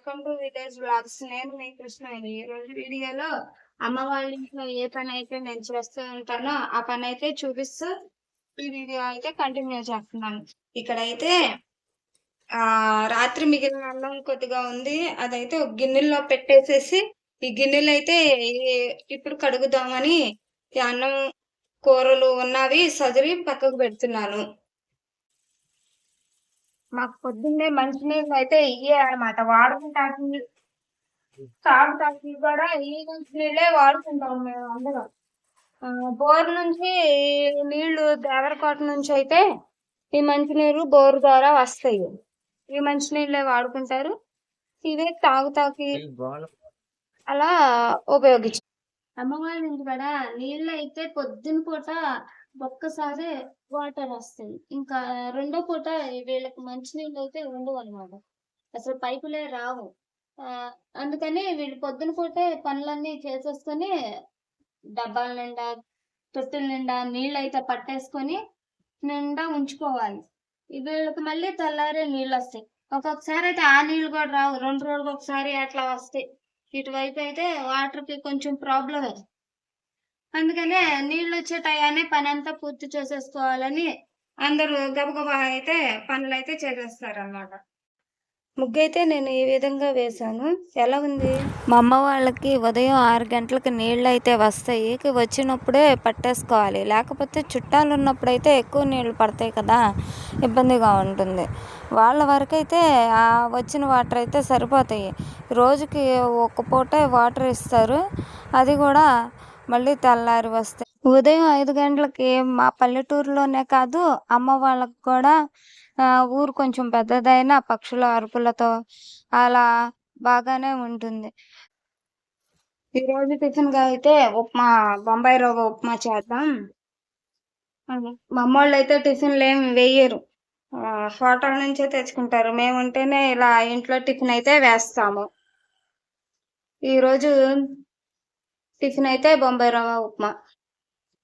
Welcome to village vlogs. నేను మీ కృష్ణవేణి. ఈ రోజు వీడియోలో అమ్మ వాళ్ళ ఇంట్లో ఏ పని అయితే నేను చేస్తూ ఉంటానో ఆ పని అయితే చూపిస్తూ ఈ వీడియో అయితే కంటిన్యూ చేస్తున్నాను. ఇక్కడైతే రాత్రి మిగిలిన అన్నం కొద్దిగా ఉంది, అదైతే ఒక గిన్నెలో పెట్టేసేసి ఈ గిన్నెలు అయితే ఇప్పుడు కడుగుదామని ఈ అన్నం కూరలు ఉన్నవి సదిరి పక్కకు పెడుతున్నాను. మాకు పొద్దున్నే మంచినీళ్ళు అయితే ఇయ్యే అనమాట వాడుకుంటానికి. తాగటానికి కూడా ఈ నీళ్ళే వాడుకుంటాం మేము అందరం. బోర్ నుంచి నీళ్లు దేవరకోట నుంచి అయితే ఈ మంచినీరు బోర్ ద్వారా వస్తాయి. ఈ మంచినీళ్ళే వాడుకుంటారు. ఇవే తాగుతాకి అలా ఉపయోగించు. అమ్మవారి ఇంటి కాడ నీళ్ళు అయితే పొద్దున పూట ఒక్కసారి వాటర్ వస్తాయి. ఇంకా రెండో పూట వీళ్ళకి మంచినీళ్ళు అయితే ఉండవు అనమాట. అసలు పైపులే రావు. అందుకని వీళ్ళు పొద్దున పూటే పనులన్నీ చేసేసుకొని డబ్బాల నిండా తొట్టుల నిండా నీళ్ళు అయితే పట్టేసుకొని నిండా ఉంచుకోవాలి. వీళ్ళకి మళ్ళీ తెల్లారే నీళ్ళు వస్తాయి. ఒక్కొక్కసారి అయితే ఆ నీళ్ళు కూడా రావు, 2 రోజులకు ఒకసారి అట్లా వస్తాయి. ఇటువైపు అయితే వాటర్ కి కొంచెం ప్రాబ్లమే. అందుకనే నీళ్ళు వచ్చే టయాన్ని పని అంతా పూర్తి చేసేసుకోవాలని అందరూ గబగబా అయితే పనులు అయితే చేసేస్తారన్నమాట. ముగ్గైతే నేను ఈ విధంగా వేశాను. ఎలా ఉంది? మా అమ్మ వాళ్ళకి ఉదయం 6 గంటలకు నీళ్ళు అయితే వస్తాయి. వచ్చినప్పుడే పట్టేసుకోవాలి, లేకపోతే చుట్టాలు ఉన్నప్పుడైతే ఎక్కువ నీళ్ళు పడతాయి కదా, ఇబ్బందిగా ఉంటుంది. వాళ్ళ వరకు అయితే వచ్చిన వాటర్ అయితే సరిపోతాయి. రోజుకి ఒక పూటే వాటర్ ఇస్తారు, అది కూడా మళ్ళీ తెల్లారి వస్తాయి. ఉదయం 5 గంటలకి మా పల్లెటూరులోనే కాదు, అమ్మ వాళ్ళకు కూడా ఊరు కొంచెం పెద్దదైన పక్షుల అరుపులతో అలా బాగానే ఉంటుంది. ఈ రోజు టిఫిన్ గా అయితే ఉప్మా, బొంబాయి రవ్వ ఉప్మా చేద్దాం. మా అమ్మోళ్ళు అయితే టిఫిన్లు ఏమి వేయరు, హోటల్ నుంచే తెచ్చుకుంటారు. మేముంటేనే ఇలా ఇంట్లో టిఫిన్ అయితే వేస్తాము. ఈరోజు టిఫిన్ అయితే బొంబాయి రవ్వ ఉప్మా.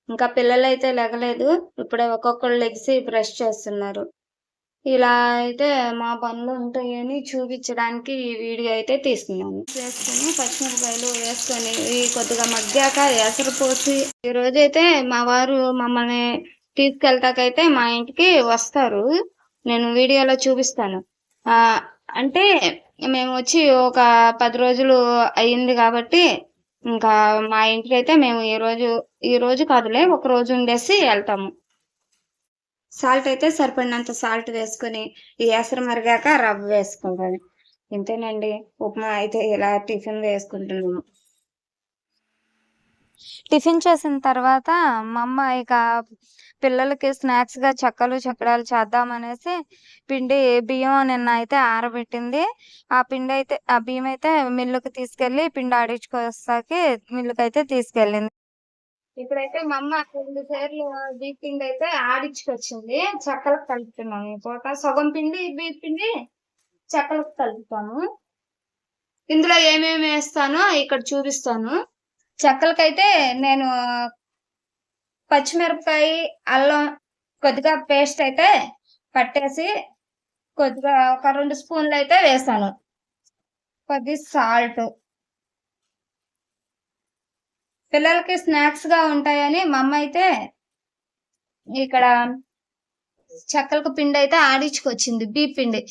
ఇంకా పిల్లలు అయితే లెగలేదు, ఇప్పుడే ఒక్కొక్కళ్ళు లెగిసి బ్రష్ చేస్తున్నారు. ఇలా అయితే మా పనులు ఉంటాయని చూపించడానికి ఈ వీడియో అయితే తీసుకున్నాను. వేసుకొని పచ్చిమిరపకాయలు వేసుకొని కొద్దిగా మగ్గాక ఎసరు పోసి, ఈ రోజైతే మా వారు మమ్మల్ని తీసుకెళ్తాకైతే మా ఇంటికి వస్తారు. నేను వీడియోలో చూపిస్తాను. అంటే మేము వచ్చి ఒక 10 రోజులు అయ్యింది కాబట్టి ఇంకా మా ఇంటికి అయితే మేము ఈ రోజు కాదులే, ఒక రోజు ఉండేసి వెళ్తాము. సాల్ట్ అయితే సరిపడినంత సాల్ట్ వేసుకొని ఈ ఎసరు మరిగాక రవ్వ వేసుకుంటాను. ఇంతేనండి, ఉప్మా అయితే ఇలా టిఫిన్ వేసుకుంటున్నాము. టిఫిన్ చేసిన తర్వాత మా అమ్మ ఇక పిల్లలకి స్నాక్స్గా చెక్కలు చక్రాలు చేద్దామనేసి బియ్యం నిన్న అయితే ఆరబెట్టింది. ఆ బియ్యం అయితే మిల్లుకి తీసుకెళ్ళి పిండి ఆడించుకొస్తాకి మిల్లుకి అయితే తీసుకెళ్ళింది. ఇప్పుడైతే మా అమ్మ 2 సార్లు బియ్య పిండి అయితే ఆడించుకొచ్చింది. చెక్కలకు కలుపుతున్నాము. పూట సగం పిండి బియ్య పిండి చెక్కలకు కలుపుతాను. ఇందులో ఏమేమి వేస్తానో ఇక్కడ చూపిస్తాను. చెక్కలకైతే నేను పచ్చిమిరపకాయ, అల్లం కొద్దిగా పేస్ట్ అయితే పట్టేసి కొద్దిగా ఒక 2 స్పూన్లు అయితే వేసాను. కొద్ది సాల్ట్, పిల్లలకి స్నాక్స్ గా ఉంటాయని మా అమ్మ అయితే ఇక్కడ చెక్కలకు పిండి అయితే ఆడించుకొచ్చింది. బియ్య పిండి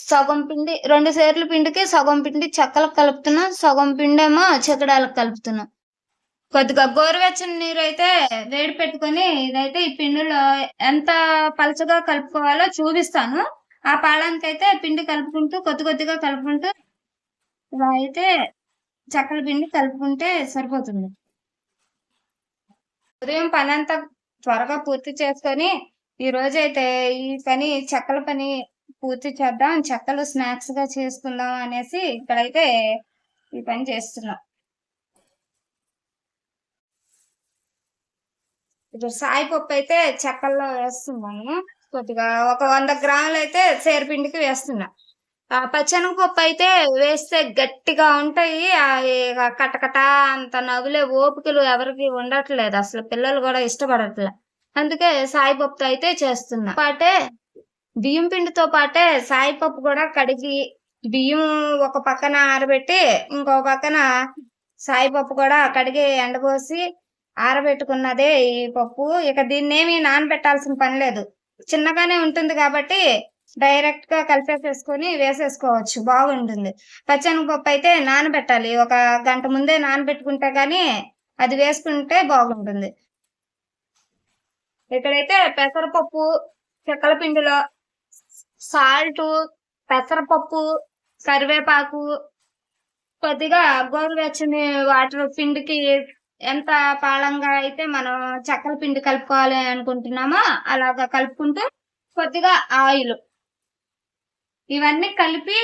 సగం పిండి, 2 సేర్ల పిండికి సగం పిండి చెక్కలకు కలుపుతున్నా, సగం పిండేమో చెక్కడాలకు కలుపుతున్నా. కొద్దిగా గోరువెచ్చని నీరు అయితే వేడి పెట్టుకొని ఇదైతే ఈ పిండిలో ఎంత పలచగా కలుపుకోవాలో చూపిస్తాను. ఆ పాలానికి అయితే పిండి కలుపుకుంటూ కొద్దిగా కలుపుకుంటూ ఇలా అయితే చెక్కల పిండి కలుపుకుంటే సరిపోతుంది. ఉదయం పని అంతా త్వరగా పూర్తి చేసుకొని ఈ రోజైతే ఈ పని చెక్కల పని పూర్తి చేద్దాం, చెక్కలు స్నాక్స్ గా చేసుకుందాం అనేసి ఇక్కడైతే ఈ పని చేస్తున్నాం. ఇప్పుడు సాయిపప్పు అయితే చెక్కల్లో వేస్తున్నాము. కొద్దిగా ఒక 100 గ్రాములు అయితే సేరుపిండికి వేస్తున్నా. పచ్చెనగపప్పు అయితే వేస్తే గట్టిగా ఉంటాయి. కటకట అంత నవ్వులే ఓపికలు ఎవరికి ఉండట్లేదు, అసలు పిల్లలు కూడా ఇష్టపడట్లే. అందుకే సాయిపప్పు అయితే చేస్తున్నా. బియ్యం పిండితో పాటే సాయిపప్పు కూడా కడిగి బియ్యం ఒక పక్కన ఆరబెట్టి ఇంకో పక్కన సాయిపప్పు కూడా కడిగి ఎండబోసి ఆరబెట్టుకున్నదే ఈ పప్పు. ఇక దీన్నేమి నానబెట్టాల్సిన పని లేదు, చిన్నగానే ఉంటుంది కాబట్టి డైరెక్ట్ గా కలిపేసేసుకొని వేసేసుకోవచ్చు, బాగుంటుంది. పచ్చెనగపప్పు అయితే నానబెట్టాలి, ఒక గంట ముందే నానబెట్టుకుంటే గానీ అది వేసుకుంటే బాగుంటుంది. ఇక్కడైతే పెసరపప్పు, చెక్కల పిండిలో సాల్ట్, పెసరపప్పు, కరివేపాకు, కొద్దిగా గోరువెచ్చని వాటర్, పిండికి ఎంత పాళంగా అయితే మనం చెక్కల పిండి కలుపుకోవాలి అనుకుంటున్నామో అలాగా కలుపుకుంటూ కొద్దిగా ఆయిల్, ఇవన్నీ కలిపి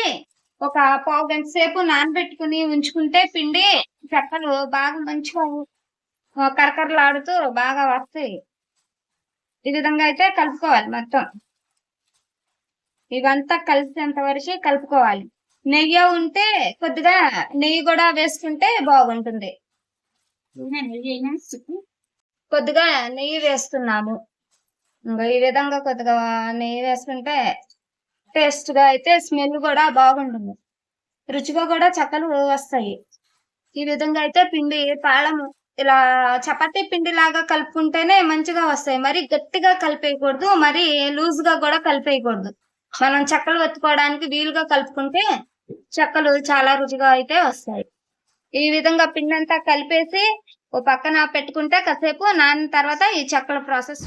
ఒక పావు గంట సేపు నానబెట్టుకుని ఉంచుకుంటే పిండి చెక్కలు బాగా మంచిగా కరకరలాడుతూ బాగా వస్తాయి. ఈ విధంగా అయితే కలుపుకోవాలి మొత్తం. ఇవంతా కలిసేంత వరకు కలుపుకోవాలి. నెయ్యి ఉంటే కొద్దిగా నెయ్యి కూడా వేసుకుంటే బాగుంటుంది. కొద్దిగా నెయ్యి వేస్తున్నాము. ఇంకా ఈ విధంగా కొద్దిగా నెయ్యి వేసుకుంటే టేస్ట్ గా అయితే స్మెల్ కూడా బాగుంటుంది, రుచిగా కూడా చక్కలు వస్తాయి. ఈ విధంగా అయితే పిండి తాళం ఇలా చపాతీ పిండి లాగా కలుపుకుంటేనే మంచిగా వస్తాయి. మరి గట్టిగా కలిపేయకూడదు, మరి లూజ్ గా కూడా కలిపేయకూడదు. మనం చెక్కలు ఒత్తుకోవడానికి వీలుగా కలుపుకుంటే చెక్కలు చాలా రుచిగా అయితే వస్తాయి. ఈ విధంగా పిండి అంతా కలిపేసి ఓ పక్కన పెట్టుకుంటే కాసేపు నానిన తర్వాత ఈ చెక్కల ప్రాసెస్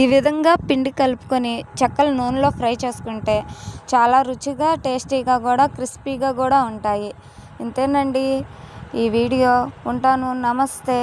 ఈ విధంగా పిండి కలుపుకొని చెక్కలు నూనెలో ఫ్రై చేసుకుంటే చాలా రుచిగా, టేస్టీగా కూడా, క్రిస్పీగా కూడా ఉంటాయి. ఇంతేనండి ఈ వీడియో. ఉంటాను. నమస్తే.